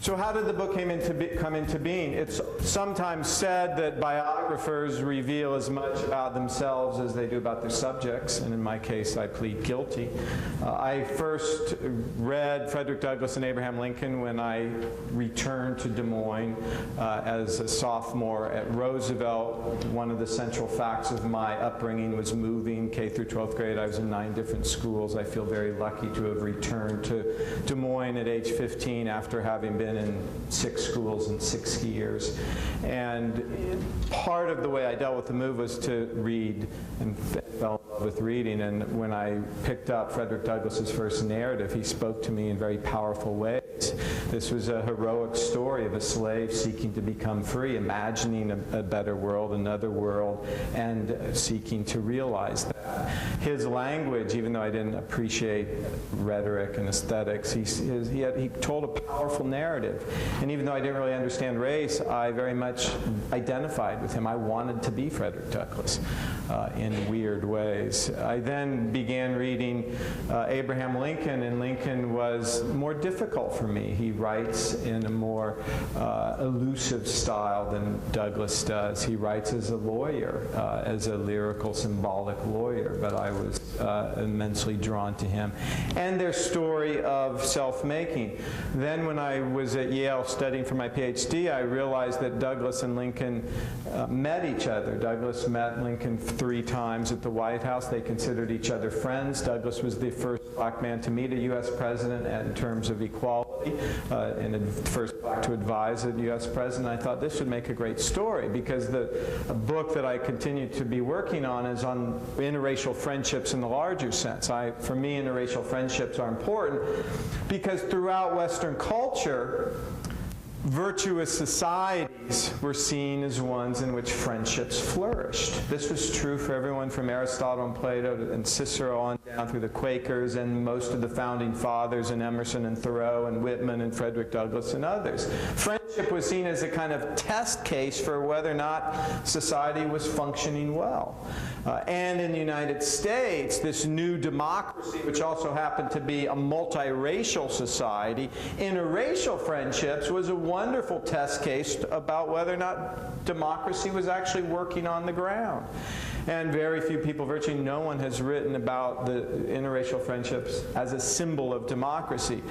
So how did the book come into being? It's sometimes said that biographers reveal as much about themselves as they do about their subjects, and in my case, I plead guilty. I first read Frederick Douglass and Abraham Lincoln when I returned to Des Moines as a sophomore at Roosevelt. One of the central facts of my upbringing was moving K through 12th grade. I was in 9 different schools. I feel very lucky to have returned to Des Moines at age 15 after having been in 6 schools in 6 years. And part of the way I dealt with the move was to read, and fell in love with reading. And when I picked up Frederick Douglass's first narrative, he spoke to me in very powerful ways. This was a heroic story of a slave seeking to become free, imagining a better world, another world, and seeking to realize that. His language, even though I didn't appreciate rhetoric and aesthetics, he told a powerful narrative. And even though I didn't really understand race, I very much identified with him. I wanted to be Frederick Douglass in weird ways. I then began reading Abraham Lincoln, and Lincoln was more difficult for me. He writes in a more elusive style than Douglass does. He writes as a lawyer, as a lyrical, symbolic lawyer, but I was immensely drawn to him. And their story of self-making. Then when I was at Yale studying for my PhD, I realized that Douglass and Lincoln met each other. Douglass met Lincoln 3 times at the White House. They considered each other friends. Douglass was the first black man to meet a U.S. president in terms of equality, and the first black to advise a U.S. president. I thought this would make a great story, because the book that I continue to be working on is on interracial friendships in the larger sense. For me, interracial friendships are important because throughout Western culture, virtuous societies were seen as ones in which friendships flourished. This was true for everyone from Aristotle and Plato and Cicero on down through the Quakers and most of the founding fathers, and Emerson and Thoreau and Whitman and Frederick Douglass and others. Friendship was seen as a kind of test case for whether or not society was functioning well. And in the United States, this new democracy, which also happened to be a multiracial society, interracial friendships was a wonderful test case about whether or not democracy was actually working on the ground. And very few people, virtually no one, has written about the interracial friendships as a symbol of democracy.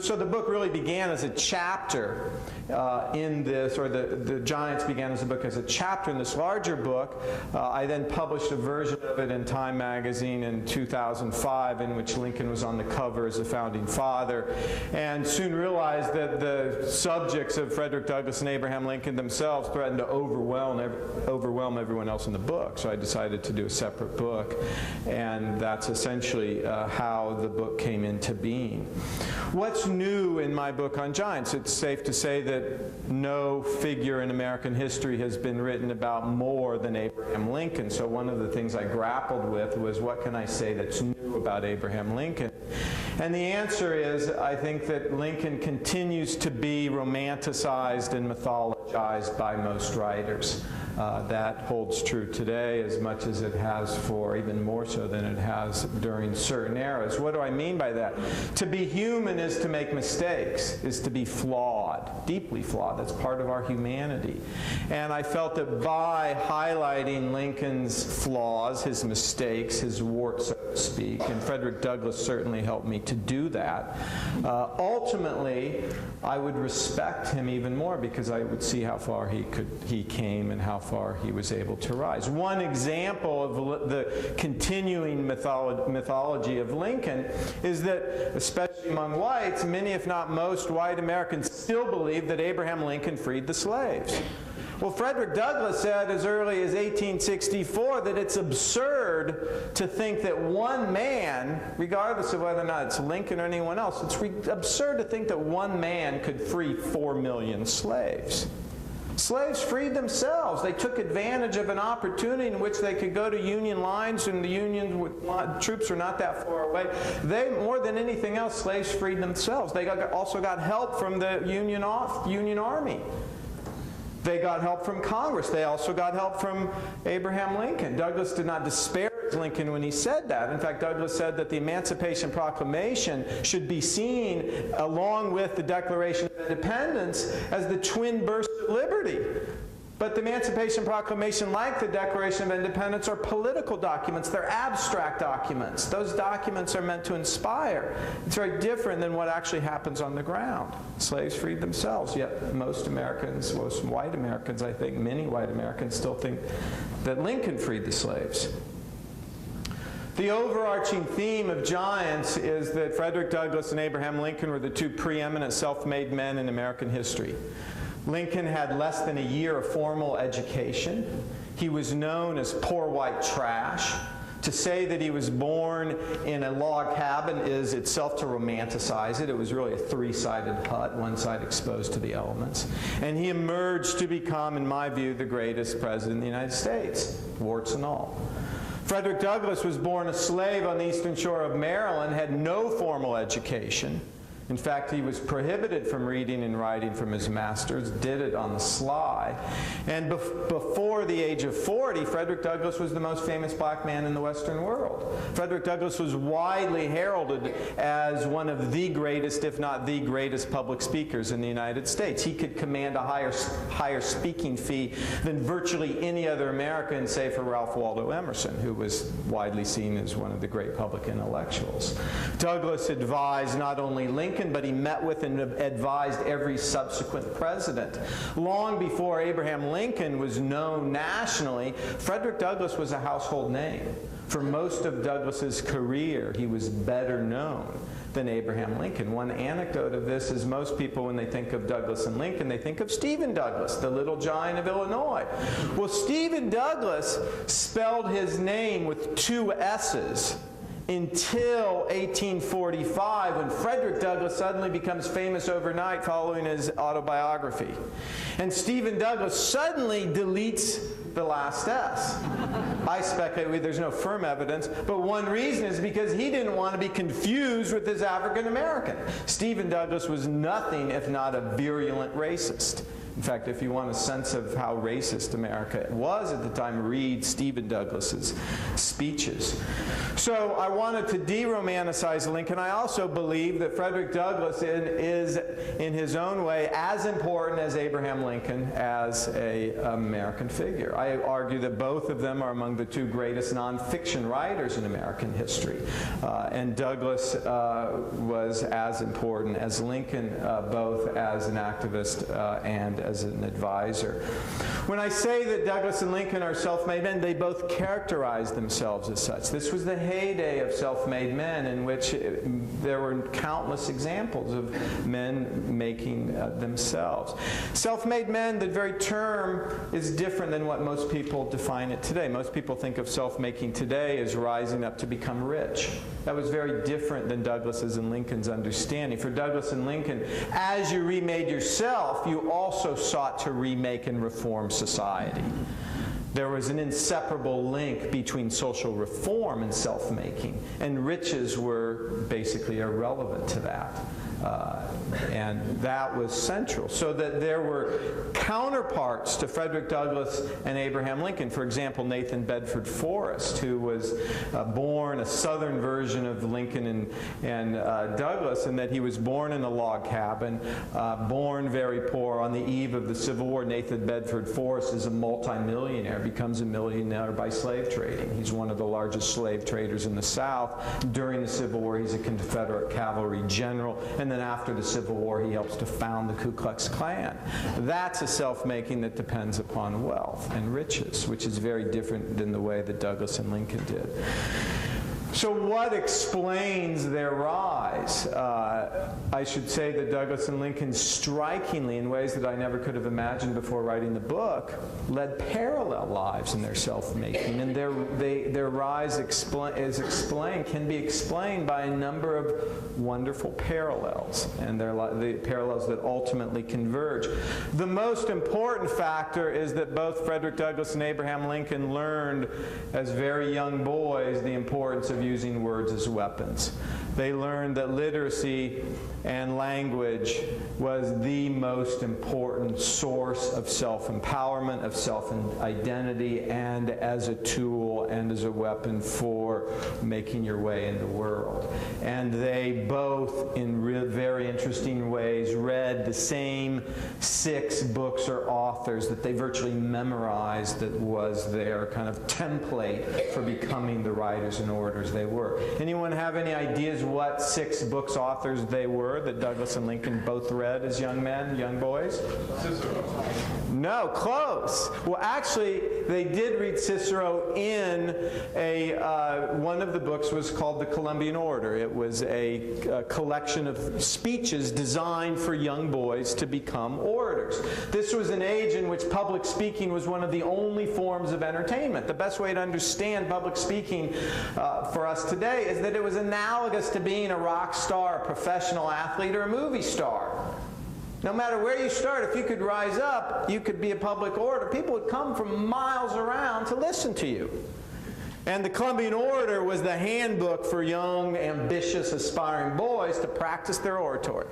So the book really began as a chapter in this, or the Giants began as a book as a chapter in this larger book. I then published a version of it in Time magazine in 2005, in which Lincoln was on the cover as a founding father, and soon realized that the subjects of Frederick Douglass and Abraham Lincoln themselves threatened to overwhelm everyone else in the book. So I decided to do a separate book, and that's essentially how the book came into being. What's new in my book on giants? It's safe to say that no figure in American history has been written about more than Abraham Lincoln. So one of the things I grappled with was, what can I say that's new about Abraham Lincoln? And the answer is, I think that Lincoln continues to be romanticized and mythologized by most writers. That holds true today as much as it has for, even more so than it has during certain eras. What do I mean by that? To be human is to make mistakes, is to be flawed, deeply flawed. That's part of our humanity. And I felt that by highlighting Lincoln's flaws, his mistakes, his warts, so to speak, and Frederick Douglass certainly helped me to do that, ultimately I would respect him even more, because I would see how far he came and how far he was able to rise. One example of the continuing mythology of Lincoln is that, especially among whites, many if not most white Americans still believe that Abraham Lincoln freed the slaves. Well, Frederick Douglass said as early as 1864 that it's absurd to think that one man, regardless of whether or not it's Lincoln or anyone else, it's absurd to think that one man could free 4 million slaves. Slaves freed themselves. They took advantage of an opportunity in which they could go to Union lines, and the Union troops were not that far away. They, more than anything else, slaves freed themselves. They also got help from the Union Army. They got help from Congress. They also got help from Abraham Lincoln. Douglass did not disparage Lincoln when he said that. In fact, Douglass said that the Emancipation Proclamation should be seen along with the Declaration of Independence as the twin bursts of liberty. But the Emancipation Proclamation, like the Declaration of Independence, are political documents. They're abstract documents. Those documents are meant to inspire. It's very different than what actually happens on the ground. Slaves freed themselves, yet most Americans, most white Americans, I think, many white Americans still think that Lincoln freed the slaves. The overarching theme of Giants is that Frederick Douglass and Abraham Lincoln were the two preeminent self-made men in American history. Lincoln had less than a year of formal education. He was known as poor white trash. To say that he was born in a log cabin is itself to romanticize it. It was really a three-sided hut, one side exposed to the elements. And he emerged to become, in my view, the greatest president of the United States, warts and all. Frederick Douglass was born a slave on the eastern shore of Maryland, had no formal education. In fact, he was prohibited from reading and writing from his masters, did it on the sly. And before the age of 40, Frederick Douglass was the most famous black man in the Western world. Frederick Douglass was widely heralded as one of the greatest, if not the greatest, public speakers in the United States. He could command a higher speaking fee than virtually any other American, save for Ralph Waldo Emerson, who was widely seen as one of the great public intellectuals. Douglass advised not only Lincoln, but he met with and advised every subsequent president. Long before Abraham Lincoln was known nationally, Frederick Douglass was a household name. For most of Douglass's career, he was better known than Abraham Lincoln. One anecdote of this is most people, when they think of Douglass and Lincoln, they think of Stephen Douglas, the little giant of Illinois. Well, Stephen Douglas spelled his name with two S's until 1845, when Frederick Douglass suddenly becomes famous overnight following his autobiography. And Stephen Douglas suddenly deletes the last S. I speculate there's no firm evidence, but one reason is because he didn't want to be confused with his African American. Stephen Douglas was nothing if not a virulent racist. In fact, if you want a sense of how racist America was at the time, read Stephen Douglas's speeches. So I wanted to de-romanticize Lincoln. I also believe that Frederick Douglass is, in his own way, as important as Abraham Lincoln as an American figure. I argue that both of them are among the two greatest nonfiction writers in American history. And Douglass was as important as Lincoln, both as an activist and as an advisor. When I say that Douglass and Lincoln are self-made men, they both characterize themselves as such. This was the heyday of self-made men, in which there were countless examples of men making themselves. Self-made men, the very term is different than what most people define it today. Most people think of self-making today as rising up to become rich. That was very different than Douglass's and Lincoln's understanding. For Douglass and Lincoln, as you remade yourself, you also sought to remake and reform society. There was an inseparable link between social reform and self-making, and riches were basically irrelevant to that. And that was central. So that there were counterparts to Frederick Douglass and Abraham Lincoln. For example, Nathan Bedford Forrest, who was born a southern version of Lincoln and Douglass, in that he was born in a log cabin, born very poor. On the eve of the Civil War, Nathan Bedford Forrest is a multimillionaire, becomes a millionaire by slave trading. He's one of the largest slave traders in the South. During the Civil War, he's a Confederate cavalry general, and then after the Civil War, he helps to found the Ku Klux Klan. That's a self-making that depends upon wealth and riches, which is very different than the way that Douglass and Lincoln did. So what explains their rise? I should say that Douglass and Lincoln, strikingly, in ways that I never could have imagined before writing the book, led parallel lives in their self-making. And their rise can be explained by a number of wonderful parallels, and the parallels that ultimately converge. The most important factor is that both Frederick Douglass and Abraham Lincoln learned as very young boys the importance of using words as weapons. They learned that literacy and language was the most important source of self-empowerment, of self-identity, and as a tool and as a weapon for making your way in the world. And they both, in very interesting ways, read the same 6 books or authors that they virtually memorized, that was their kind of template for becoming the writers and orators they were. Anyone have any ideas what 6 books authors they were that Douglass and Lincoln both read as young men, young boys? Cicero. No, close. Well, actually, they did read Cicero in one of the books was called the Colombian Order. It was a collection of speeches designed for young boys to become orators. This was an age in which public speaking was one of the only forms of entertainment. The best way to understand public speaking for us today is that it was analogous to being a rock star, a professional athlete, or a movie star. No matter where you start, if you could rise up, you could be a public orator. People would come from miles around to listen to you. And the Colombian Order was the handbook for young, ambitious, aspiring boys to practice their oratory.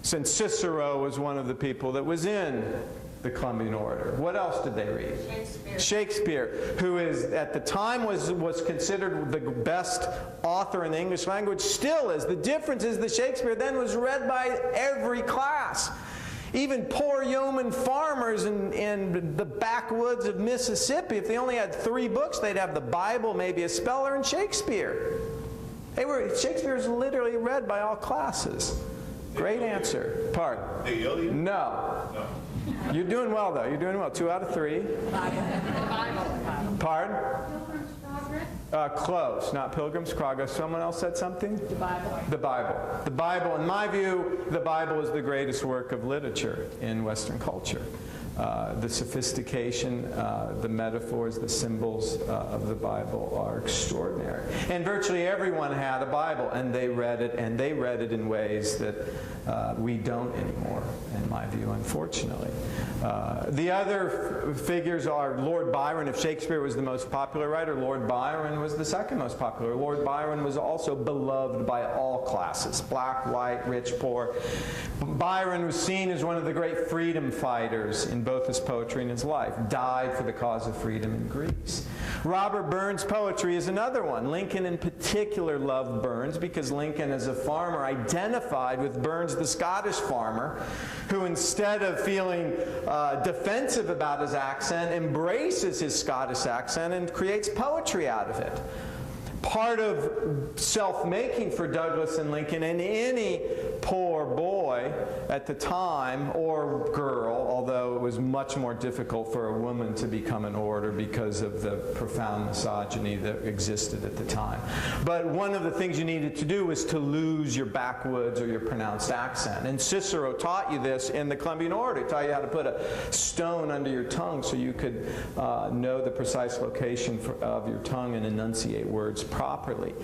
Since Cicero was one of the people that was in the Colombian Order. What else did they read? Shakespeare, who is at the time was considered the best author in the English language, still is. The difference is that Shakespeare then was read by every class. Even poor yeoman farmers in the backwoods of Mississippi, if they only had 3 books, they'd have the Bible, maybe a speller, and Shakespeare. Shakespeare is literally read by all classes. Great answer. Pardon? The Iliad? No. You're doing well, though. You're doing well. 2 out of 3. Bible. Pardon? Pilgrim's Progress? Close. Not Pilgrim's Progress. Someone else said something? The Bible. The Bible. The Bible, in my view, the Bible is the greatest work of literature in Western culture. The sophistication, the metaphors, the symbols of the Bible are extraordinary. And virtually everyone had a Bible, and they read it in ways that we don't anymore, in my view, unfortunately. The other figures are Lord Byron. If Shakespeare was the most popular writer, Lord Byron was the second most popular. Lord Byron was also beloved by all classes, black, white, rich, poor. Byron was seen as one of the great freedom fighters in both his poetry and his life, died for the cause of freedom in Greece. Robert Burns' poetry is another one. Lincoln in particular loved Burns because Lincoln, as a farmer, identified with Burns, the Scottish farmer, who instead of feeling defensive about his accent, embraces his Scottish accent and creates poetry out of it. Part of self-making for Douglass and Lincoln and any poor boy at the time, or girl, although it was much more difficult for a woman to become an orator because of the profound misogyny that existed at the time. But one of the things you needed to do was to lose your backwoods or your pronounced accent. And Cicero taught you this in the Colombian Order. He taught you how to put a stone under your tongue so you could know the precise location of your tongue and enunciate words properly.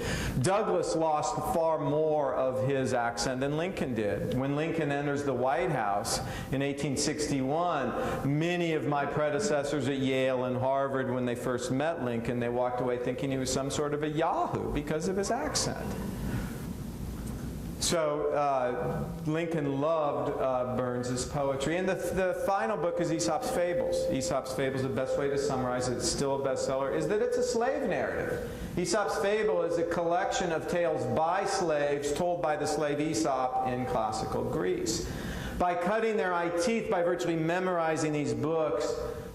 Douglass lost far more of his accent than Lincoln did. When Lincoln enters the White House in 1861, many of my predecessors at Yale and Harvard, when they first met Lincoln, they walked away thinking he was some sort of a yahoo because of his accent. So Lincoln loved Burns' poetry. And the final book is Aesop's Fables. Aesop's Fables, the best way to summarize it, it's still a bestseller, is that it's a slave narrative. Aesop's Fable is a collection of tales by slaves told by the slave Aesop in classical Greece. By cutting their eye teeth, by virtually memorizing these books,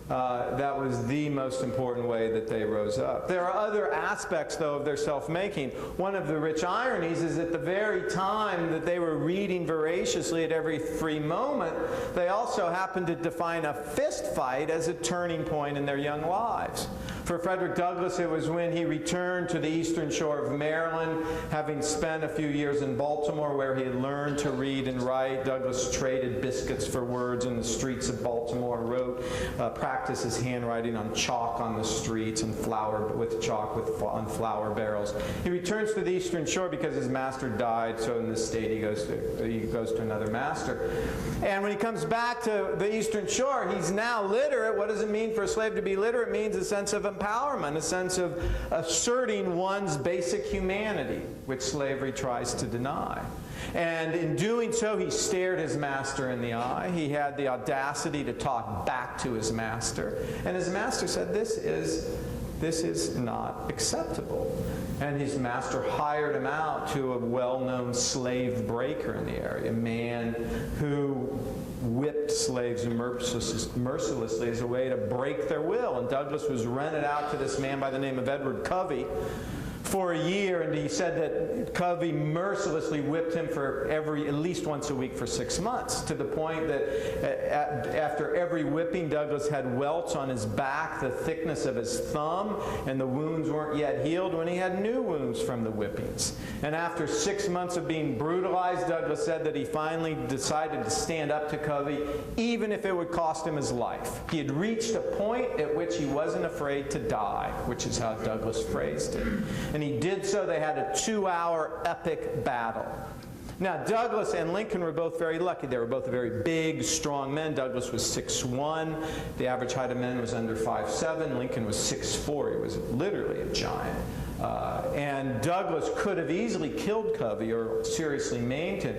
that was the most important way that they rose up. There are other aspects, though, of their self-making. One of the rich ironies is at the very time that they were reading voraciously at every free moment, they also happened to define a fist fight as a turning point in their young lives. For Frederick Douglass, it was when he returned to the eastern shore of Maryland, having spent a few years in Baltimore where he had learned to read and write. Douglass traded biscuits for words in the streets of Baltimore, wrote, practiced his handwriting on chalk on the streets and on flour barrels. He returns to the eastern shore because his master died, so in this state he goes to another master. And when he comes back to the eastern shore, he's now literate. What does it mean for a slave to be literate? It means a sense of empowerment. empowerment, a sense of asserting one's basic humanity, which slavery tries to deny. And in doing so, he stared his master in the eye. He had the audacity to talk back to his master. And his master said, this is not acceptable. And his master hired him out to a well-known slave breaker in the area, a man who whipped slaves mercilessly as a way to break their will. And Douglass was rented out to this man by the name of Edward Covey for a year, and he said that Covey mercilessly whipped him for at least once a week for 6 months, to the point that after every whipping, Douglass had welts on his back the thickness of his thumb, and the wounds weren't yet healed when he had new wounds from the whippings. And after 6 months of being brutalized, Douglass said that he finally decided to stand up to Covey, even if it would cost him his life. He had reached a point at which he wasn't afraid to die, which is how Douglass phrased it. And he did so. They had a 2-hour epic battle. Now, Douglass and Lincoln were both very lucky. They were both very big, strong men. Douglass was 6'1". The average height of men was under 5'7". Lincoln was 6'4". He was literally a giant. And Douglass could have easily killed Covey or seriously maimed him.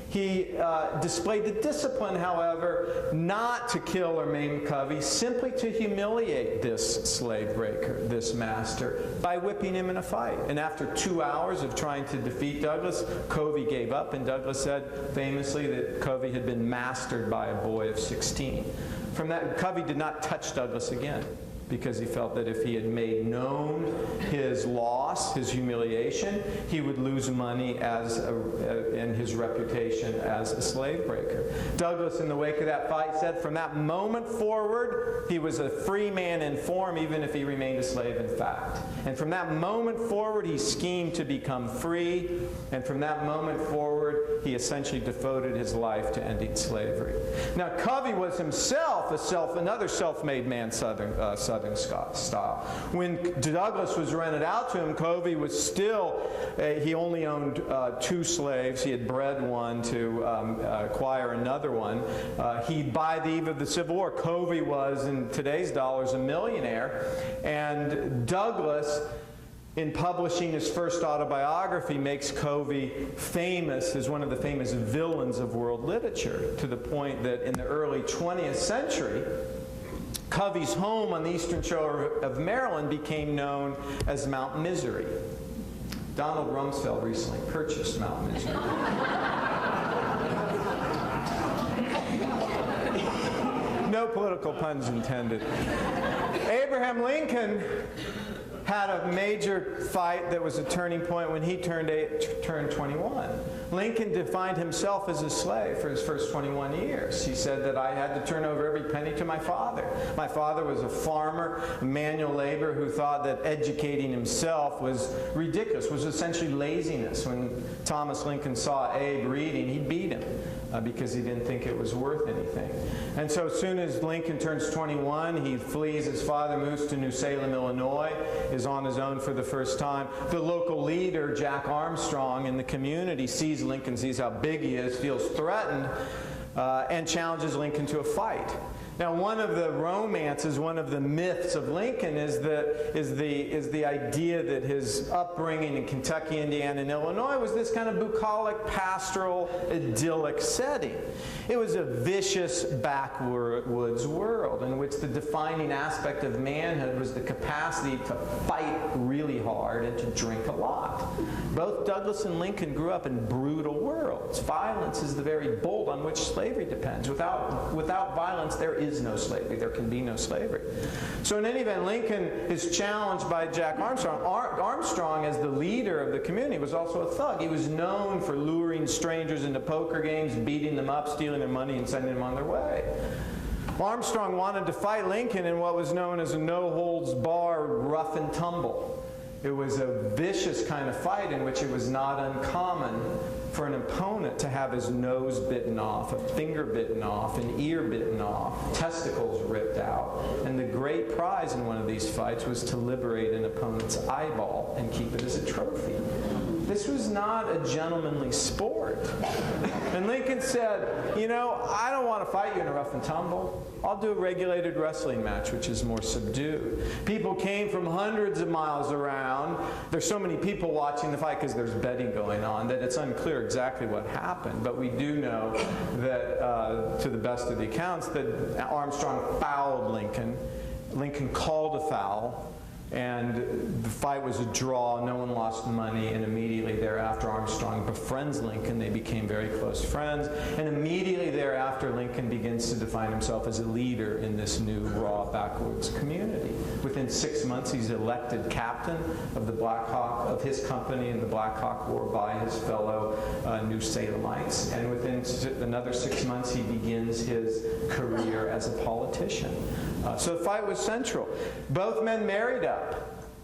He displayed the discipline, however, not to kill or maim Covey, simply to humiliate this slave breaker, this master, by whipping him in a fight. And after 2 hours of trying to defeat Douglass, Covey gave up, and Douglass said famously that Covey had been mastered by a boy of 16. From that, Covey did not touch Douglass again, because he felt that if he had made known his loss, his humiliation, he would lose money and his reputation as a slave breaker. Douglass, in the wake of that fight, said from that moment forward, he was a free man in form, even if he remained a slave in fact. And from that moment forward, he schemed to become free, and from that moment forward, he essentially devoted his life to ending slavery. Now, Covey was himself another self-made man, Southern style. When Douglass was rented out to him, Covey was still, he only owned 2 slaves. He had bred one to acquire another one. By the eve of the Civil War, Covey was, in today's dollars, a millionaire. And Douglass, in publishing his first autobiography, makes Covey famous as one of the famous villains of world literature, to the point that in the early 20th century, Covey's home on the eastern shore of Maryland became known as Mount Misery. Donald Rumsfeld recently purchased Mount Misery. No political puns intended. Abraham Lincoln had a major fight that was a turning point when he turned 21. Lincoln defined himself as a slave for his first 21 years. He said that I had to turn over every penny to my father. My father was a farmer, a manual laborer who thought that educating himself was ridiculous, was essentially laziness. When Thomas Lincoln saw Abe reading, he beat him because he didn't think it was worth anything. And so as soon as Lincoln turns 21, he flees his father, moves to New Salem, Illinois, is on his own for the first time. The local leader, Jack Armstrong, in the community sees Lincoln, sees how big he is, feels threatened, and challenges Lincoln to a fight. Now, one of the romances, one of the myths of Lincoln is the idea that his upbringing in Kentucky, Indiana, and Illinois was this kind of bucolic, pastoral, idyllic setting. It was a vicious backwoods world in which the defining aspect of manhood was the capacity to fight really hard and to drink a lot. Both Douglass and Lincoln grew up in brutal worlds. Violence is the very bolt on which slavery depends. Without violence, there is no slavery. There can be no slavery. So in any event, Lincoln is challenged by Jack Armstrong. Armstrong, as the leader of the community, was also a thug. He was known for luring strangers into poker games, beating them up, stealing their money, and sending them on their way. Armstrong wanted to fight Lincoln in what was known as a no-holds-barred rough and tumble. It was a vicious kind of fight in which it was not uncommon for an opponent to have his nose bitten off, a finger bitten off, an ear bitten off, testicles ripped out. And the great prize in one of these fights was to liberate an opponent's eyeball and keep it as a trophy. This was not a gentlemanly sport. And Lincoln said, you know, I don't want to fight you in a rough and tumble. I'll do a regulated wrestling match, which is more subdued. People came from hundreds of miles around. There's so many people watching the fight because there's betting going on that it's unclear exactly what happened. But we do know that, to the best of the accounts, that Armstrong fouled Lincoln. Lincoln called a foul. And the fight was a draw, no one lost money, and immediately thereafter Armstrong befriends Lincoln. They became very close friends, and immediately thereafter Lincoln begins to define himself as a leader in this new raw backwoods community. Within 6 months he's elected captain of the Black Hawk, of his company in the Black Hawk War by his fellow New Salemites, and within another 6 months he begins his career as a politician. So the fight was central. Both men married up.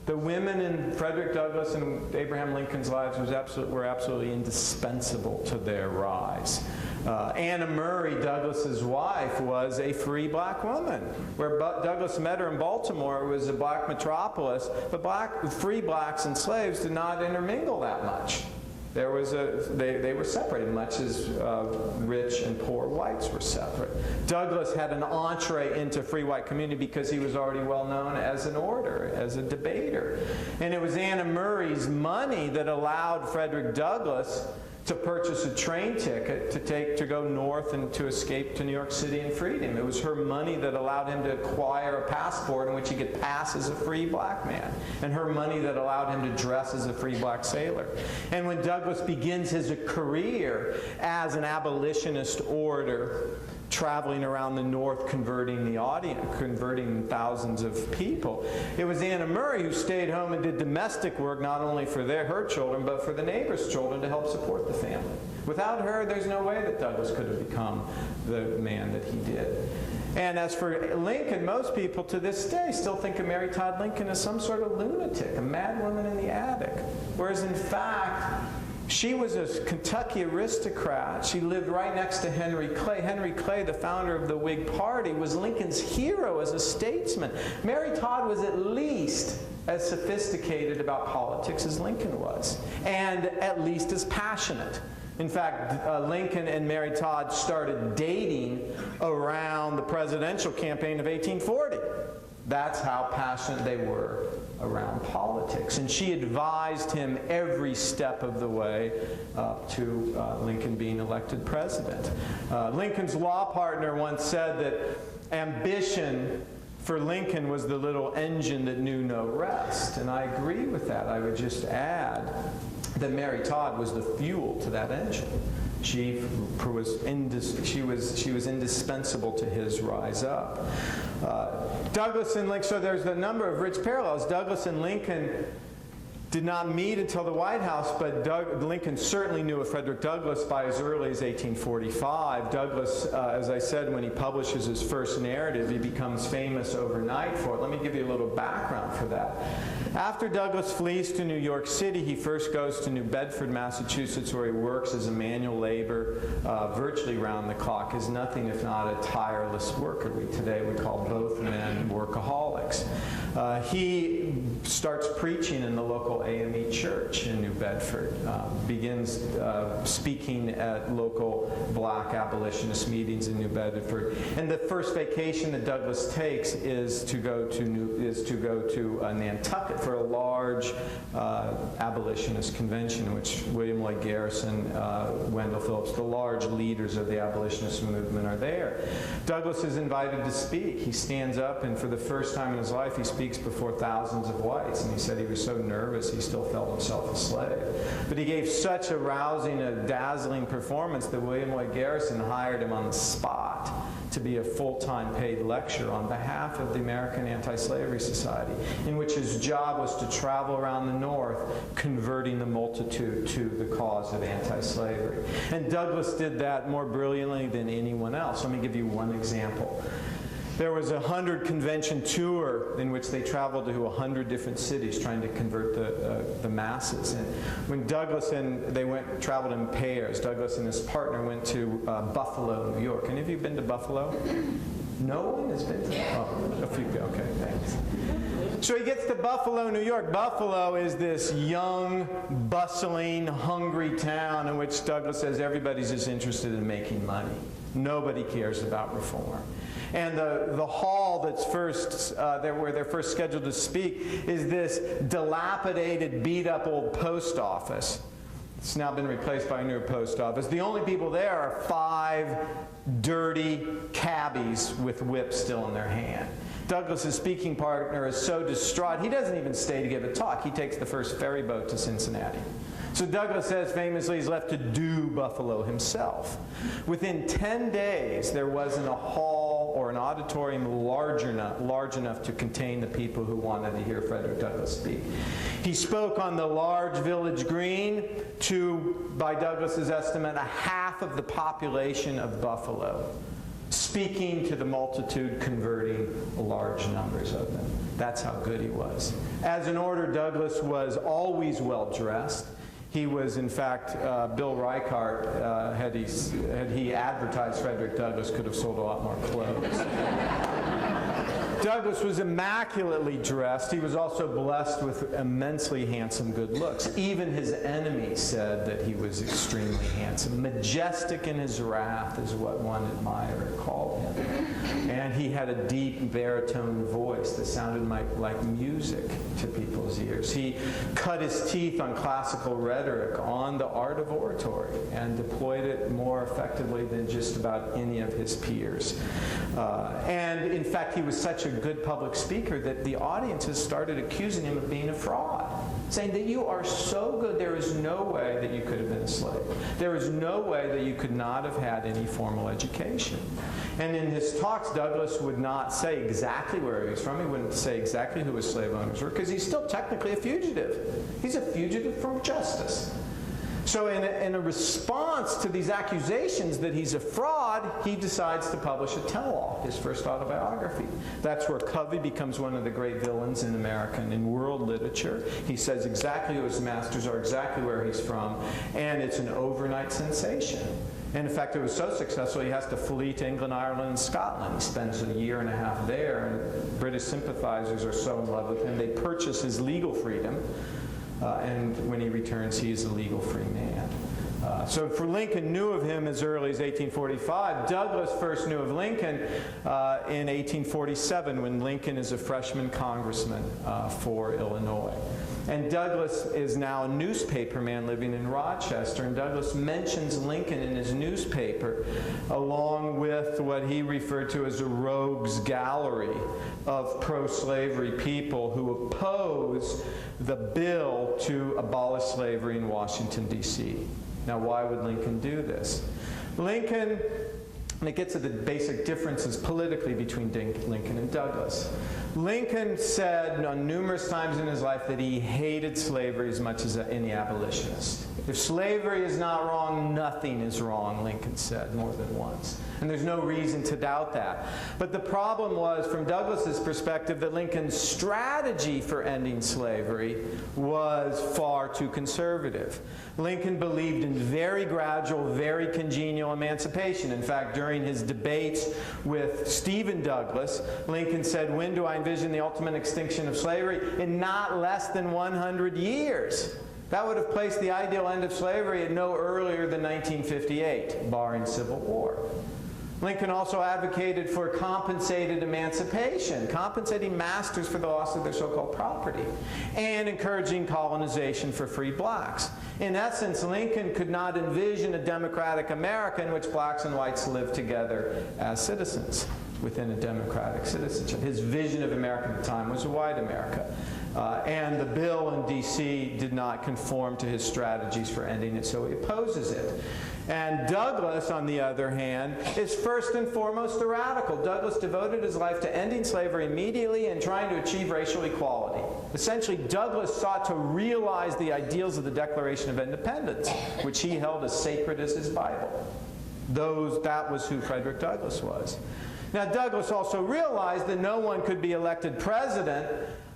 The women in Frederick Douglass and Abraham Lincoln's lives were absolutely indispensable to their rise. Anna Murray, Douglass's wife, was a free black woman. Where Douglass met her in Baltimore, it was a black metropolis, but free blacks and slaves did not intermingle that much. They were separated, much as rich and poor whites were separate. Douglass had an entree into free white community because he was already well known as an orator, as a debater. And it was Anna Murray's money that allowed Frederick Douglass to purchase a train ticket to go north and to escape to New York City in freedom. It was her money that allowed him to acquire a passport in which he could pass as a free black man, and her money that allowed him to dress as a free black sailor. And when Douglass begins his career as an abolitionist orator, traveling around the North converting the audience, converting thousands of people, it was Anna Murray who stayed home and did domestic work not only for her children but for the neighbors' children to help support the family. Without her, there's no way that Douglass could have become the man that he did. And as for Lincoln, most people to this day still think of Mary Todd Lincoln as some sort of lunatic, a mad woman in the attic. Whereas in fact, she was a Kentucky aristocrat. She lived right next to Henry Clay. Henry Clay, the founder of the Whig Party, was Lincoln's hero as a statesman. Mary Todd was at least as sophisticated about politics as Lincoln was, and at least as passionate. In fact, Lincoln and Mary Todd started dating around the presidential campaign of 1840. That's how passionate they were around politics. And she advised him every step of the way to Lincoln being elected president. Lincoln's law partner once said that ambition for Lincoln was the little engine that knew no rest. And I agree with that. I would just add that Mary Todd was the fuel to that engine. She was indispensable to his rise up. Douglass and Lincoln, so there's a number of rich parallels. Douglass and Lincoln did not meet until the White House, but Lincoln certainly knew of Frederick Douglass by as early as 1845. Douglass, as I said, when he publishes his first narrative, he becomes famous overnight for it. Let me give you a little background for that. After Douglass flees to New York City, he first goes to New Bedford, Massachusetts, where he works as a manual labor virtually round the clock. Is nothing if not a tireless worker. Today we call both men workaholics. He starts preaching in the local AME church in New Bedford, begins speaking at local black abolitionist meetings in New Bedford. And the first vacation that Douglass takes is to go to Nantucket for a large abolitionist convention in which William Lloyd Garrison, Wendell Phillips, the large leaders of the abolitionist movement are there. Douglass is invited to speak. He stands up, and for the first time in his life he speaks before thousands of whites, and he said he was so nervous he still felt himself a slave. But he gave such a rousing, a dazzling performance that William Lloyd Garrison hired him on the spot to be a full-time paid lecturer on behalf of the American Anti-Slavery Society, in which his job was to travel around the North converting the multitude to the cause of anti-slavery. And Douglass did that more brilliantly than anyone else. Let me give you one example. There was a 100 convention tour in which they traveled to 100 different cities trying to convert the masses. And when Douglass traveled in pairs. Douglass and his partner went to Buffalo, New York. Any of you been to Buffalo? No one has been to? Oh, a few. Okay, thanks. So he gets to Buffalo, New York. Buffalo is this young, bustling, hungry town in which Douglass says everybody's just interested in making money. Nobody cares about reform. And the hall that's where they're first scheduled to speak is this dilapidated, beat-up old post office. It's now been replaced by a new post office. The only people there are 5 dirty cabbies with whips still in their hand. Douglass's speaking partner is so distraught, he doesn't even stay to give a talk. He takes the first ferry boat to Cincinnati. So Douglass says famously he's left to do Buffalo himself. Within 10 days, there wasn't a hall or an auditorium large enough to contain the people who wanted to hear Frederick Douglass speak. He spoke on the large village green to, by Douglass's estimate, a half of the population of Buffalo, speaking to the multitude, converting large numbers of them. That's how good he was. As an order, Douglass was always well-dressed. He was, in fact, Bill Reichardt, had he advertised Frederick Douglass, could have sold a lot more clothes. Douglass was immaculately dressed. He was also blessed with immensely handsome good looks. Even his enemies said that he was extremely handsome. Majestic in his wrath is what one admirer called him. And he had a deep baritone voice that sounded like music to people's ears. He cut his teeth on classical rhetoric, on the art of oratory, and deployed it more effectively than just about any of his peers. And in fact, he was such a good public speaker that the audiences started accusing him of being a fraud, saying that you are so good, there is no way that you could have been a slave. There is no way that you could not have had any formal education. And in his talks, Douglass would not say exactly where he was from. He wouldn't say exactly who his slave owners were, because he's still technically a fugitive. He's a fugitive from justice. So in a response to these accusations that he's a fraud, he decides to publish a tell-all, his first autobiography. That's where Covey becomes one of the great villains in American and world literature. He says exactly who his masters are, exactly where he's from, and it's an overnight sensation. And in fact, it was so successful, he has to flee to England, Ireland, and Scotland. He spends a year and a half there, and British sympathizers are so in love with him, they purchase his legal freedom. And when he returns, he is a legal free man. So for Lincoln knew of him as early as 1845. Douglass first knew of Lincoln in 1847 when Lincoln is a freshman congressman for Illinois. And Douglass is now a newspaper man living in Rochester, and Douglass mentions Lincoln in his newspaper along with what he referred to as a rogues gallery of pro-slavery people who oppose the bill to abolish slavery in Washington, D.C. Now, why would Lincoln do this? Lincoln, and it gets at the basic differences politically between Lincoln and Douglass. Lincoln said on numerous times in his life that he hated slavery as much as any abolitionist. If slavery is not wrong, nothing is wrong, Lincoln said more than once. And there's no reason to doubt that. But the problem was, from Douglass's perspective, that Lincoln's strategy for ending slavery was far too conservative. Lincoln believed in very gradual, very congenial emancipation. In fact, during his debates with Stephen Douglas, Lincoln said, "When do I envision the ultimate extinction of slavery? In not less than 100 years. That would have placed the ideal end of slavery at no earlier than 1958, barring civil war. Lincoln also advocated for compensated emancipation, compensating masters for the loss of their so-called property, and encouraging colonization for free blacks. In essence, Lincoln could not envision a democratic America in which blacks and whites lived together as citizens within a democratic citizenship. His vision of America at the time was a white America. And the bill in D.C. did not conform to his strategies for ending it, so he opposes it. And Douglass, on the other hand, is first and foremost a radical. Douglass devoted his life to ending slavery immediately and trying to achieve racial equality. Essentially, Douglass sought to realize the ideals of the Declaration of Independence, which he held as sacred as his Bible. That was who Frederick Douglass was. Now, Douglass also realized that no one could be elected president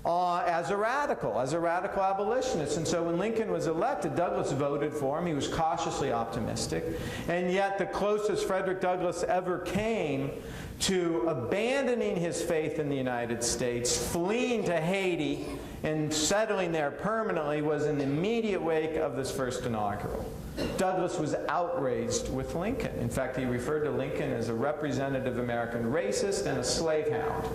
as a radical abolitionist. And so when Lincoln was elected, Douglass voted for him. He was cautiously optimistic. And yet the closest Frederick Douglass ever came to abandoning his faith in the United States, fleeing to Haiti, and settling there permanently was in the immediate wake of this first inaugural. Douglass was outraged with Lincoln. In fact, he referred to Lincoln as a representative American racist and a slave hound.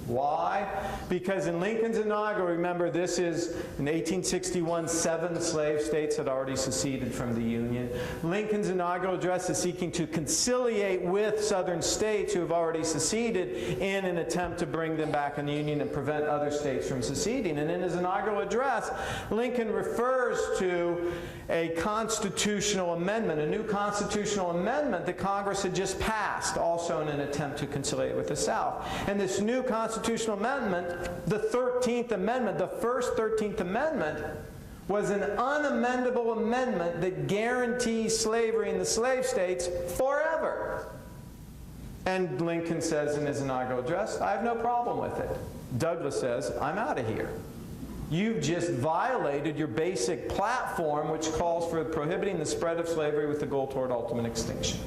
Why? Because in Lincoln's inaugural, remember this is in 1861, 7 slave states had already seceded from the Union. Lincoln's inaugural address is seeking to conciliate with southern states who have already seceded in an attempt to bring them back in the Union and prevent other states from seceding. And in his inaugural address, Lincoln refers to a constitutional amendment, a new constitutional amendment that Congress had just passed, also in an attempt to conciliate with the South. And this new constitutional amendment, the 13th Amendment, the first 13th Amendment, was an unamendable amendment that guarantees slavery in the slave states forever. And Lincoln says in his inaugural address, I have no problem with it. Douglass says, I'm out of here. You've just violated your basic platform, which calls for prohibiting the spread of slavery with the goal toward ultimate extinction.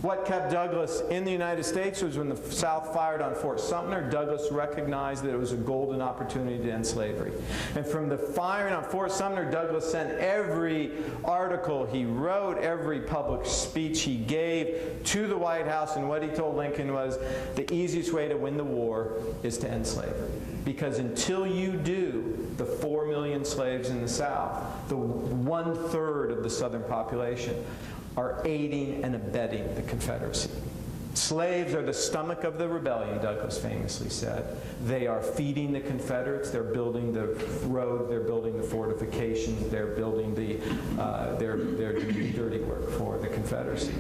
What kept Douglass in the United States was when the South fired on Fort Sumter, Douglass recognized that it was a golden opportunity to end slavery. And from the firing on Fort Sumter, Douglass sent every article he wrote, every public speech he gave to the White House, and what he told Lincoln was the easiest way to win the war is to end slavery. Because until you do, the 4 million slaves in the South, the 1/3 of the Southern population, are aiding and abetting the Confederacy. Slaves are the stomach of the rebellion, Douglass famously said. They are feeding the Confederates. They're building the road. They're building the fortifications. They're building they're doing dirty work for the Confederacy.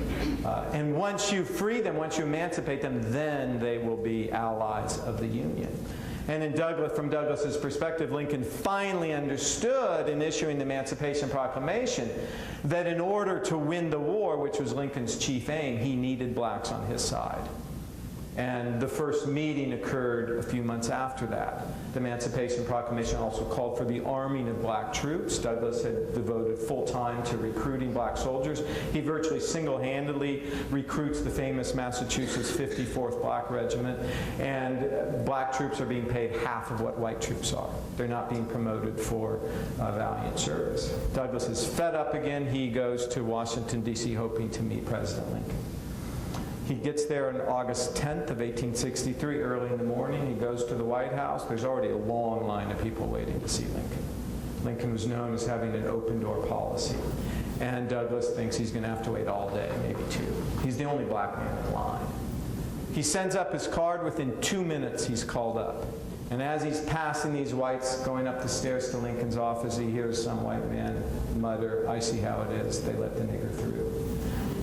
And once you free them, once you emancipate them, then they will be allies of the Union. And from Douglass's perspective, Lincoln finally understood in issuing the Emancipation Proclamation that in order to win the war, which was Lincoln's chief aim, he needed blacks on his side. And the first meeting occurred a few months after that. The Emancipation Proclamation also called for the arming of black troops. Douglass had devoted full time to recruiting black soldiers. He virtually single-handedly recruits the famous Massachusetts 54th Black Regiment, and black troops are being paid half of what white troops are. They're not being promoted for valiant service. Douglass is fed up again. He goes to Washington, D.C., hoping to meet President Lincoln. He gets there on August 10th of 1863, early in the morning. He goes to the White House. There's already a long line of people waiting to see Lincoln. Lincoln was known as having an open-door policy. And Douglass thinks he's going to have to wait all day, maybe 2. He's the only black man in line. He sends up his card. Within 2 minutes, he's called up. And as he's passing these whites going up the stairs to Lincoln's office, he hears some white man mutter, I see how it is. They let the nigger through.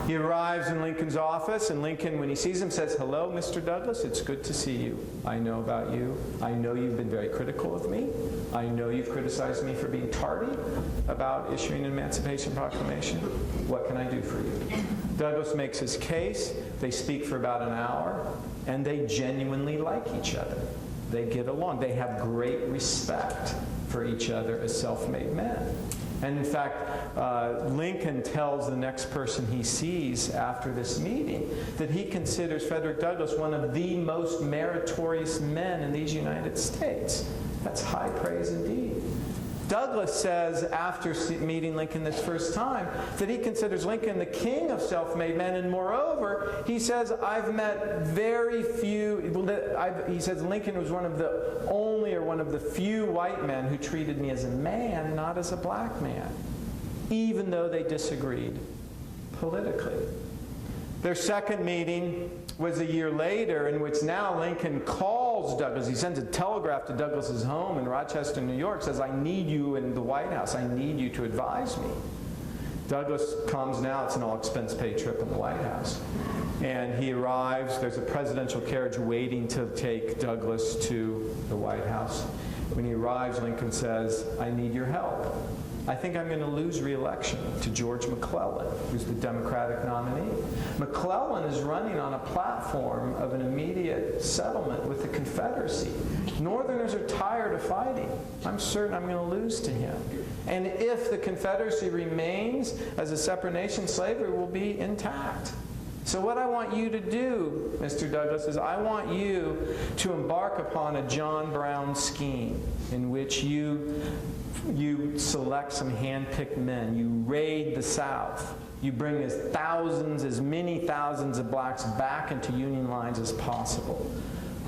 He arrives in Lincoln's office, and Lincoln, when he sees him, says, hello, Mr. Douglass, it's good to see you. I know about you. I know you've been very critical of me. I know you've criticized me for being tardy about issuing an Emancipation Proclamation. What can I do for you? Douglass makes his case. They speak for about an hour, and they genuinely like each other. They get along. They have great respect for each other as self-made men. And in fact, Lincoln tells the next person he sees after this meeting that he considers Frederick Douglass one of the most meritorious men in these United States. That's high praise indeed. Douglass says after meeting Lincoln this first time that he considers Lincoln the king of self-made men, and moreover, he says, I've met very few, he says Lincoln was one of the few white men who treated me as a man, not as a black man, even though they disagreed politically. Their second meeting was a year later, in which now Lincoln calls Douglass. He sends a telegraph to Douglass's home in Rochester, New York, says, I need you in the White House. I need you to advise me. Douglass comes now. It's an all-expense-paid trip in the White House. And he arrives. There's a presidential carriage waiting to take Douglass to the White House. When he arrives, Lincoln says, I need your help. I think I'm going to lose re-election to George McClellan, who's the Democratic nominee. McClellan is running on a platform of an immediate settlement with the Confederacy. Northerners are tired of fighting. I'm certain I'm going to lose to him. And if the Confederacy remains as a separate nation, slavery will be intact. So what I want you to do, Mr. Douglass, is I want you to embark upon a John Brown scheme in which you select some hand-picked men. You raid the South. You bring as many thousands of blacks back into Union lines as possible.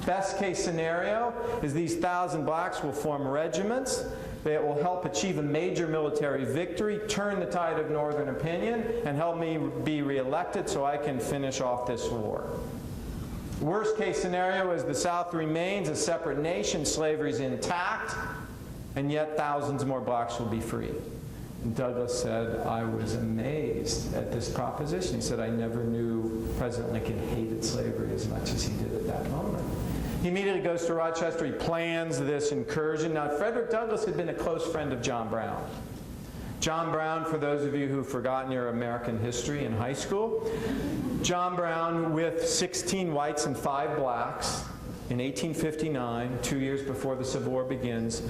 Best case scenario is these 1,000 blacks will form regiments that will help achieve a major military victory, turn the tide of Northern opinion, and help me be reelected so I can finish off this war. Worst case scenario is the South remains a separate nation, slavery is intact, and yet thousands more blacks will be free. And Douglass said, I was amazed at this proposition. He said, I never knew President Lincoln hated slavery as much as he did at that moment. He immediately goes to Rochester. He plans this incursion. Now, Frederick Douglass had been a close friend of John Brown. John Brown, for those of you who've forgotten your American history in high school, John Brown, with 16 whites and 5 blacks, in 1859, 2 years before the Civil War begins,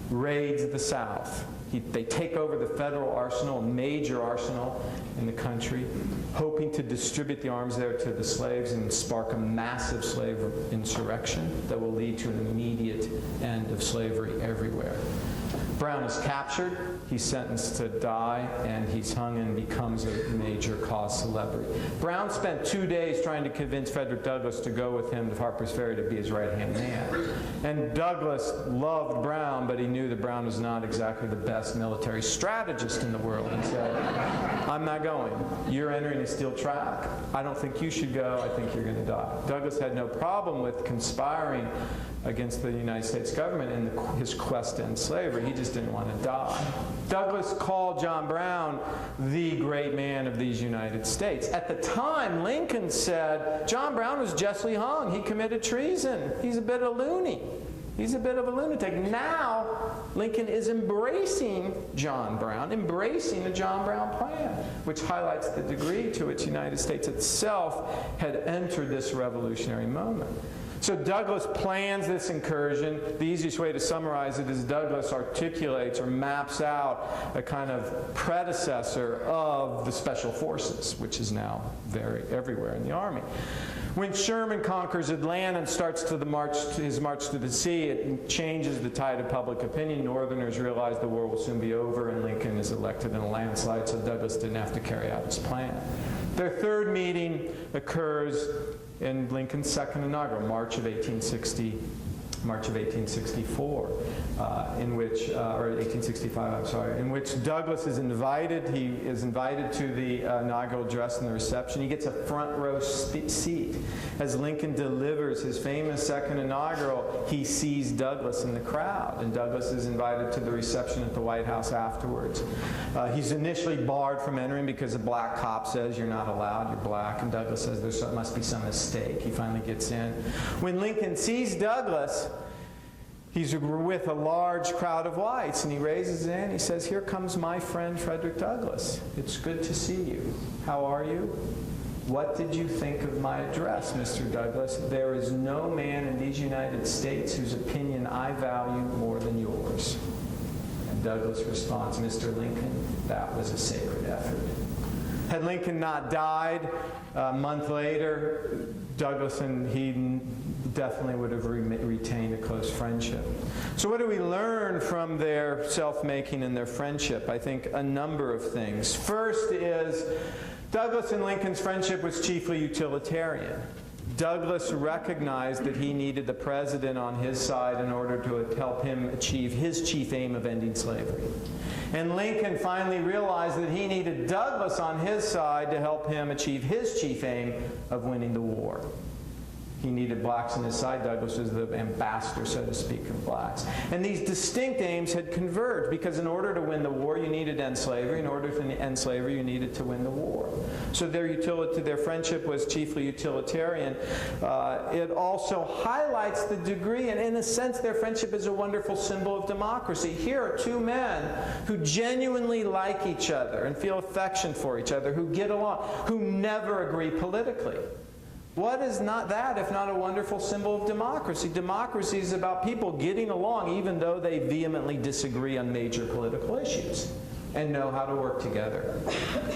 raids the South. They take over the federal arsenal, a major arsenal in the country, hoping to distribute the arms there to the slaves and spark a massive slave insurrection that will lead to an immediate end of slavery everywhere. Brown is captured, he's sentenced to die, and he's hung and becomes a major cause celebrity. Brown spent 2 days trying to convince Frederick Douglass to go with him to Harper's Ferry to be his right-hand man. And Douglass loved Brown, but he knew that Brown was not exactly the best military strategist in the world, and said, I'm not going. You're entering a steel trap. I don't think you should go. I think you're going to die. Douglass had no problem with conspiring against the United States government in his quest to end slavery. He just didn't want to die. Douglass called John Brown the great man of these United States. At the time, Lincoln said, John Brown was justly hung. He committed treason. He's a bit of a loony. He's a bit of a lunatic. Now, Lincoln is embracing John Brown, embracing the John Brown plan, which highlights the degree to which the United States itself had entered this revolutionary moment. So Douglass plans this incursion. The easiest way to summarize it is Douglass articulates or maps out a kind of predecessor of the Special Forces, which is now everywhere in the Army. When Sherman conquers Atlanta and starts his march to the sea, it changes the tide of public opinion. Northerners realize the war will soon be over, and Lincoln is elected in a landslide, so Douglass didn't have to carry out his plan. Their third meeting occurs in Lincoln's second inaugural, March of 1864, or 1865, I'm sorry, in which Douglass is invited. He is invited to the inaugural address and the reception. He gets a front row seat. As Lincoln delivers his famous second inaugural, he sees Douglass in the crowd, and Douglass is invited to the reception at the White House afterwards. He's initially barred from entering because a black cop says, you're not allowed, you're black, and Douglass says there must be some mistake. He finally gets in. When Lincoln sees Douglass, he's with a large crowd of whites, and he raises his hand. He says, here comes my friend Frederick Douglass. It's good to see you. How are you? What did you think of my address, Mr. Douglass? There is no man in these United States whose opinion I value more than yours. And Douglass responds, Mr. Lincoln, that was a sacred effort. Had Lincoln not died a month later, Douglass and he definitely would have retained a close friendship. So what do we learn from their self-making and their friendship? I think a number of things. First is Douglass and Lincoln's friendship was chiefly utilitarian. Douglass recognized that he needed the president on his side in order to help him achieve his chief aim of ending slavery. And Lincoln finally realized that he needed Douglass on his side to help him achieve his chief aim of winning the war. He needed blacks on his side. Douglass was the ambassador, so to speak, of blacks. And these distinct aims had converged because in order to win the war, you needed to end slavery. In order to end slavery, you needed to win the war. So their friendship was chiefly utilitarian. It also highlights the degree, and in a sense, their friendship is a wonderful symbol of democracy. Here are two men who genuinely like each other and feel affection for each other, who get along, who never agree politically. What is not that if not a wonderful symbol of democracy? Democracy is about people getting along even though they vehemently disagree on major political issues. and know how to work together.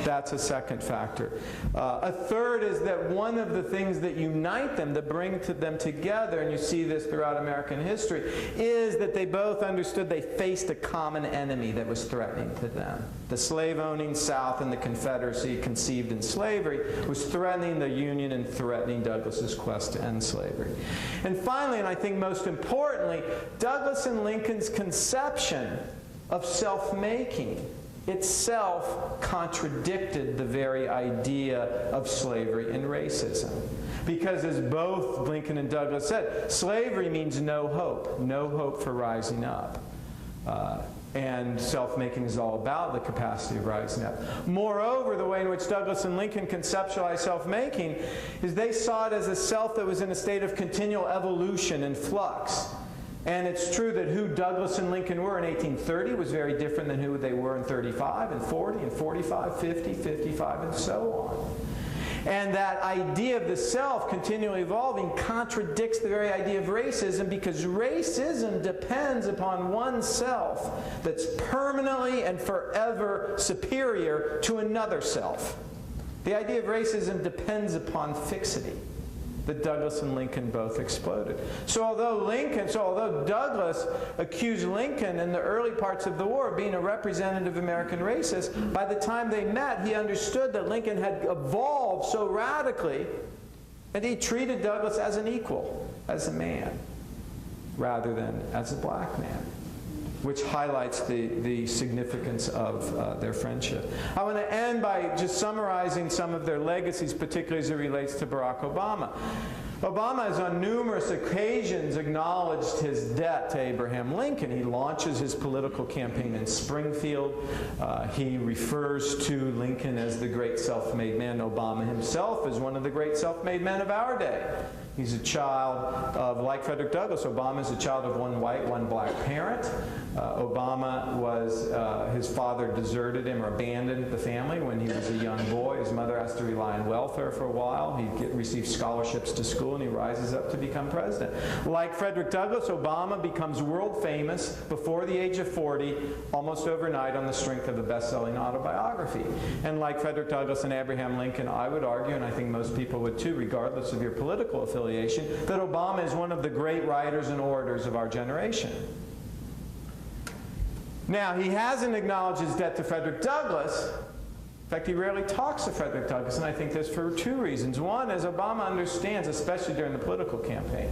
That's a second factor. A third is that one of the things that unite them, that bring them together, and you see this throughout American history, is that they both understood they faced a common enemy that was threatening to them. The slave-owning South and the Confederacy, conceived in slavery, was threatening the Union and threatening Douglass's quest to end slavery. And finally, and I think most importantly, Douglass and Lincoln's conception of self-making itself contradicted the very idea of slavery and racism. Because as both Lincoln and Douglass said, slavery means no hope for rising up. And self-making is all about the capacity of rising up. Moreover, the way in which Douglass and Lincoln conceptualized self-making is they saw it as a self that was in a state of continual evolution and flux. And it's true that who Douglass and Lincoln were in 1830 was very different than who they were in 35 and 40 and 45, 50, 55, and so on. And that idea of the self continually evolving contradicts the very idea of racism, because racism depends upon one self that's permanently and forever superior to another self. The idea of racism depends upon fixity, that Douglass and Lincoln both exploded. So although Douglass accused Lincoln in the early parts of the war of being a representative American racist, by the time they met, he understood that Lincoln had evolved so radically that he treated Douglass as an equal, as a man, rather than as a black man, which highlights the significance of their friendship. I want to end by just summarizing some of their legacies, particularly as it relates to Barack Obama. Obama has on numerous occasions acknowledged his debt to Abraham Lincoln. He launches his political campaign in Springfield. He refers to Lincoln as the great self-made man. Obama himself is one of the great self-made men of our day. He's a child of, like Frederick Douglass, Obama is a child of one white, one black parent. Obama was, his father deserted him or abandoned the family when he was a young boy. His mother has to rely on welfare for a while. He receives scholarships to school, and he rises up to become president. Like Frederick Douglass, Obama becomes world famous before the age of 40, almost overnight, on the strength of a best-selling autobiography. And like Frederick Douglass and Abraham Lincoln, I would argue, and I think most people would too, regardless of your political affiliation, that Obama is one of the great writers and orators of our generation. Now, he hasn't acknowledged his debt to Frederick Douglass. In fact, he rarely talks to Frederick Douglass, and I think this for two reasons. One is Obama understands, especially during the political campaign,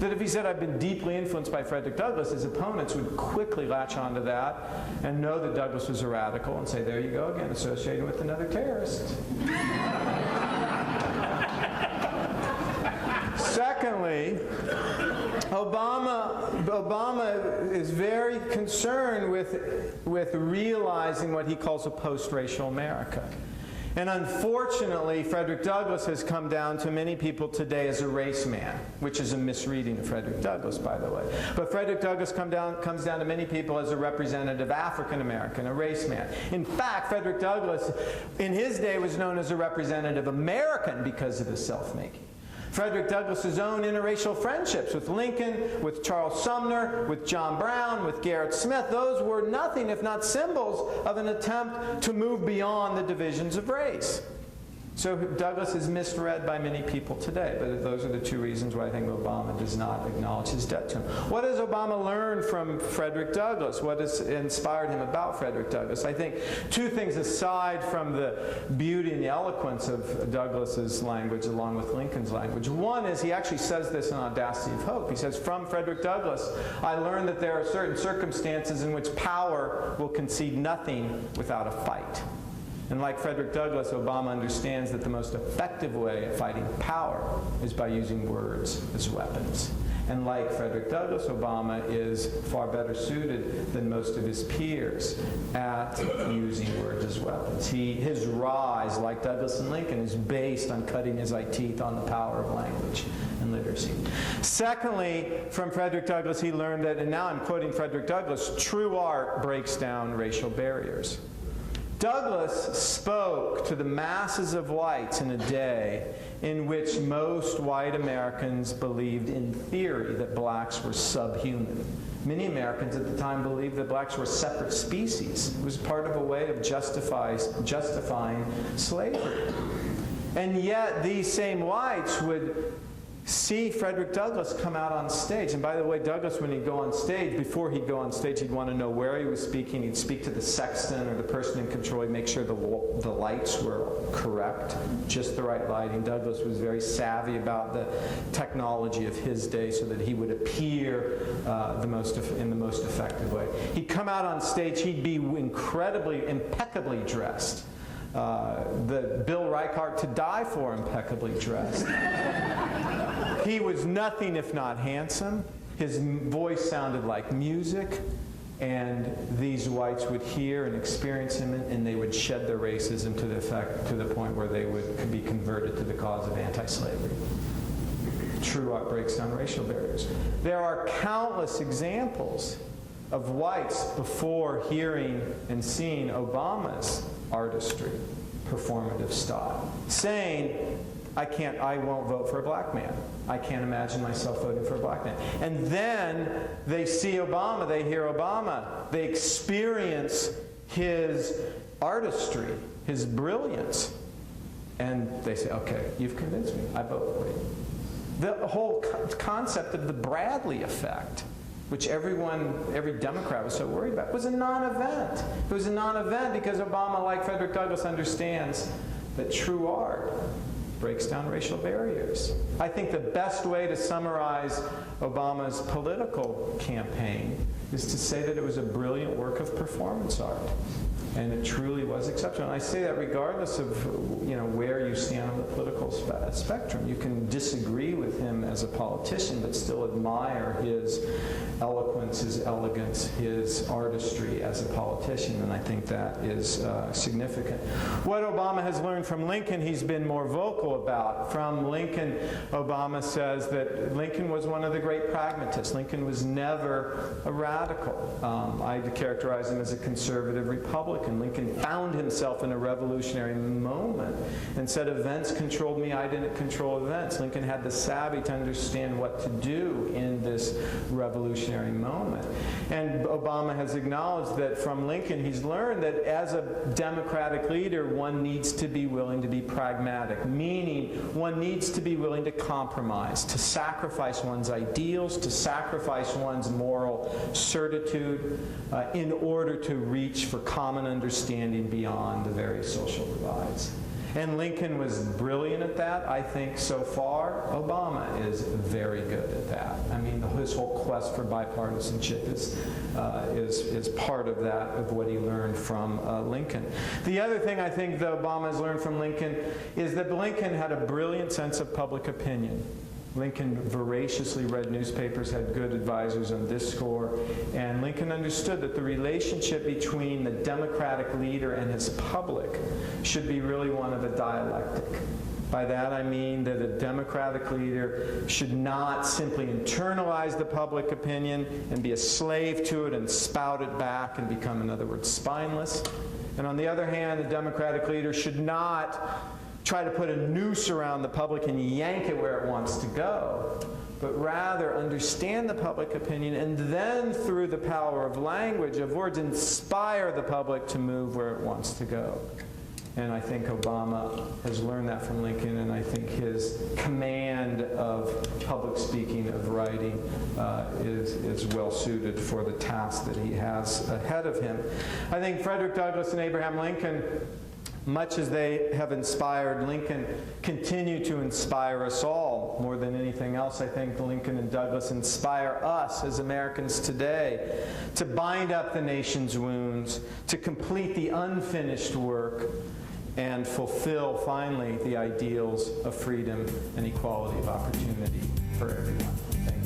that if he said, "I've been deeply influenced by Frederick Douglass," his opponents would quickly latch onto that and know that Douglass was a radical and say, "There you go again, associated with another terrorist." Secondly, Obama is very concerned with realizing what he calls a post-racial America. And unfortunately, Frederick Douglass has come down to many people today as a race man, which is a misreading of Frederick Douglass, by the way. But Frederick Douglass comes down to many people as a representative African American, a race man. In fact, Frederick Douglass, in his day, was known as a representative American because of his self-making. Frederick Douglass's own interracial friendships with Lincoln, with Charles Sumner, with John Brown, with Garrett Smith, those were nothing if not symbols of an attempt to move beyond the divisions of race. So Douglass is misread by many people today, but those are the two reasons why I think Obama does not acknowledge his debt to him. What has Obama learned from Frederick Douglass? What has inspired him about Frederick Douglass? I think two things aside from the beauty and the eloquence of Douglass's language along with Lincoln's language. One is he actually says this in Audacity of Hope. He says, "From Frederick Douglass, I learned that there are certain circumstances in which power will concede nothing without a fight." And like Frederick Douglass, Obama understands that the most effective way of fighting power is by using words as weapons. And like Frederick Douglass, Obama is far better suited than most of his peers at using words as weapons. His rise, like Douglass and Lincoln, is based on cutting his teeth on the power of language and literacy. Secondly, from Frederick Douglass, he learned that, and now I'm quoting Frederick Douglass, true art breaks down racial barriers. Douglass spoke to the masses of whites in a day in which most white Americans believed in theory that blacks were subhuman. Many Americans at the time believed that blacks were a separate species. It was part of a way of justifying slavery. And yet these same whites would see Frederick Douglass come out on stage. And by the way, Douglass, when he'd go on stage, before he'd go on stage, he'd want to know where he was speaking. He'd speak to the sexton or the person in control. He'd make sure the lights were correct, just the right lighting. Douglass was very savvy about the technology of his day so that he would appear in the most effective way. He'd come out on stage. He'd be impeccably dressed. The Bill Reichardt to die for impeccably dressed. He was nothing if not handsome. His voice sounded like music, and these whites would hear and experience him, and they would shed their racism to the point where they would be converted to the cause of anti-slavery. True art breaks down racial barriers. There are countless examples of whites before hearing and seeing Obama's artistry, performative style, saying, I won't vote for a black man. I can't imagine myself voting for a black man. And then they see Obama, they hear Obama, they experience his artistry, his brilliance, and they say, okay, you've convinced me, I vote for you. The whole concept of the Bradley effect, which every Democrat was so worried about, was a non-event. It was a non-event because Obama, like Frederick Douglass, understands that true art breaks down racial barriers. I think the best way to summarize Obama's political campaign is to say that it was a brilliant work of performance art. And it truly was exceptional. And I say that regardless of where you stand on the political spectrum. You can disagree with him as a politician, but still admire his eloquence, his elegance, his artistry as a politician. And I think that is significant. What Obama has learned from Lincoln, he's been more vocal about. From Lincoln, Obama says that Lincoln was one of the great pragmatists. Lincoln was never a radical. I characterize him as a conservative Republican. Lincoln found himself in a revolutionary moment and said, events controlled me, I didn't control events. Lincoln had the savvy to understand what to do in this revolutionary moment. And Obama has acknowledged that from Lincoln he's learned that as a democratic leader, one needs to be willing to be pragmatic, meaning one needs to be willing to compromise, to sacrifice one's ideals, to sacrifice one's moral certitude in order to reach for common understanding beyond the various social divides. And Lincoln was brilliant at that. I think so far Obama is very good at that. I mean, his whole quest for bipartisanship is part of that, of what he learned from Lincoln. The other thing I think that Obama has learned from Lincoln is that Lincoln had a brilliant sense of public opinion. Lincoln voraciously read newspapers, had good advisors on this score, and Lincoln understood that the relationship between the democratic leader and his public should be really one of a dialectic. By that I mean that a democratic leader should not simply internalize the public opinion and be a slave to it and spout it back and become, in other words, spineless. And on the other hand, a democratic leader should not try to put a noose around the public and yank it where it wants to go, but rather understand the public opinion and then through the power of language, of words, inspire the public to move where it wants to go. And I think Obama has learned that from Lincoln, and I think his command of public speaking, of writing, is well suited for the task that he has ahead of him. I think Frederick Douglass and Abraham Lincoln, much as they have inspired Lincoln, continue to inspire us all. More than anything else, I think Lincoln and Douglass inspire us as Americans today to bind up the nation's wounds, to complete the unfinished work, and fulfill, finally, the ideals of freedom and equality of opportunity for everyone. Thank you.